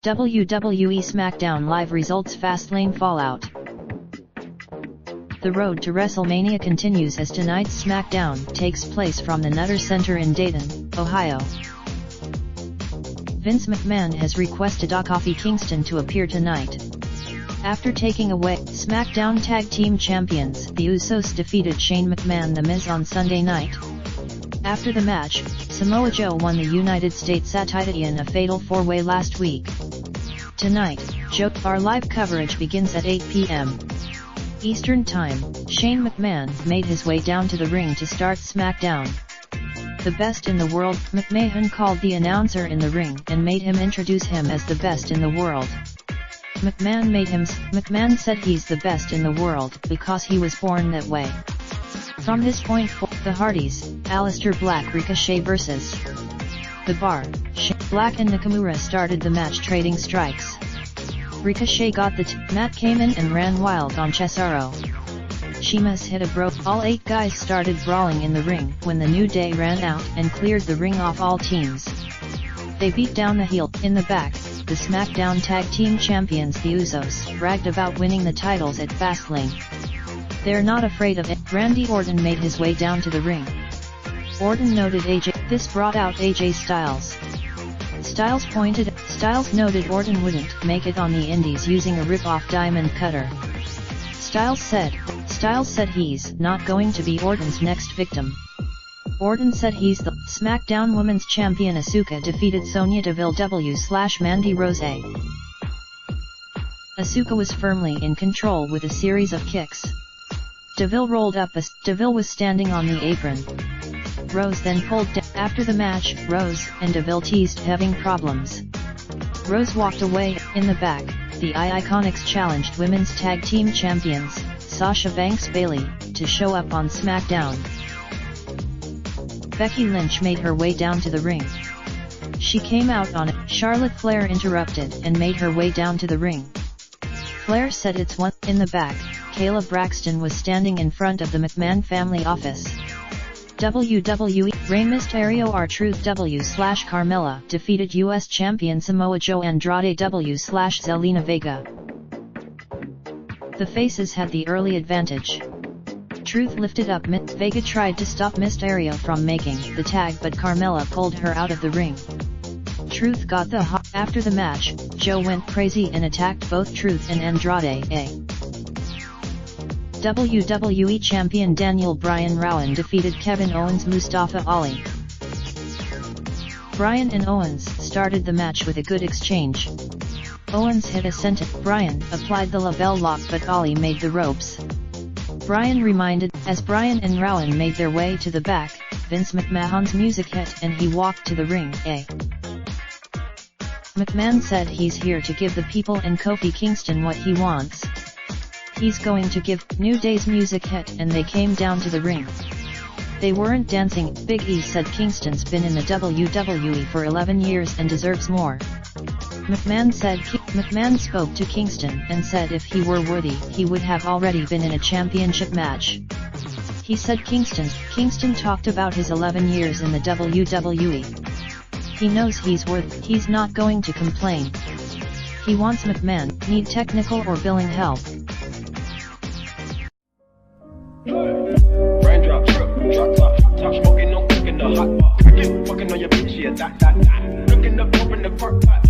WWE SmackDown Live results Fastlane fallout. The road to WrestleMania continues as tonight's SmackDown takes place from the Nutter Center in Dayton, Ohio. Vince McMahon has requested Kofi Kingston to appear tonight. After taking away SmackDown Tag Team Champions, the Usos defeated Shane McMahon The Miz on Sunday night. After the match, Samoa Joe won the United States title in a fatal four-way last week. Tonight, our live coverage begins at 8 p.m. Eastern Time. Shane McMahon made his way down to the ring to start SmackDown. The best in the world, McMahon called the announcer in the ring and made him introduce him as the best in the world. McMahon said he's the best in the world because he was born that way. From this point forward, the Hardys, Aleister Black Ricochet vs. The Bar, Black and Nakamura started the match trading strikes. Ricochet got Matt came in and ran wild on Cesaro. Sheamus hit a bro. All 8 guys started brawling in the ring when the New Day ran out and cleared the ring off all teams. They beat down the heel. In the back, the SmackDown Tag Team Champions the Usos bragged about winning the titles at Fastlane. They're not afraid of it. Randy Orton made his way down to the ring. Orton noted AJ. This brought out AJ Styles. Styles noted Orton wouldn't make it on the indies using a rip-off diamond cutter. Styles said he's not going to be Orton's next victim. Orton said he's the SmackDown Women's Champion. Asuka defeated Sonya Deville /Mandy Rose. Asuka was firmly in control with a series of kicks. Deville rolled up as Deville was standing on the apron. Rose then pulled down. After the match, Rose and Deville teased having problems. Rose walked away. In the back, the Iconics challenged Women's Tag Team Champions, Sasha Banks Bayley, to show up on SmackDown. Becky Lynch made her way down to the ring. She came out on it. Charlotte Flair interrupted and made her way down to the ring. Flair said it's one. In the back, Kayla Braxton was standing in front of the McMahon family office. WWE Rey Mysterio R-Truth /Carmella defeated U.S. Champion Samoa Joe Andrade /Zelina Vega. The faces had the early advantage. Truth lifted up Vega tried to stop Mysterio from making the tag, but Carmella pulled her out of the ring. Truth got the hot. After the match, Joe went crazy and attacked both Truth and Andrade. WWE Champion Daniel Bryan Rowan defeated Kevin Owens Mustafa Ali. Bryan and Owens started the match with a good exchange. Owens hit a senton. Bryan applied the label lock, but Ali made the ropes. Bryan reminded. As Bryan and Rowan made their way to the back, Vince McMahon's music hit and he walked to the ring. McMahon said he's here to give the people and Kofi Kingston what he wants. He's going to give. New Day's music hit and they came down to the ring. They weren't dancing. Big E said Kingston's been in the WWE for 11 years and deserves more. McMahon spoke to Kingston and said if he were worthy he would have already been in a championship match. He said Kingston talked about his 11 years in the WWE. He knows he's worth. He's not going to complain. He wants McMahon. Need technical or billing help. Raindrop, drop top smoking, no cooking the hot pot. Fucking on your bitch, yeah, that. Looking up, open the park pot.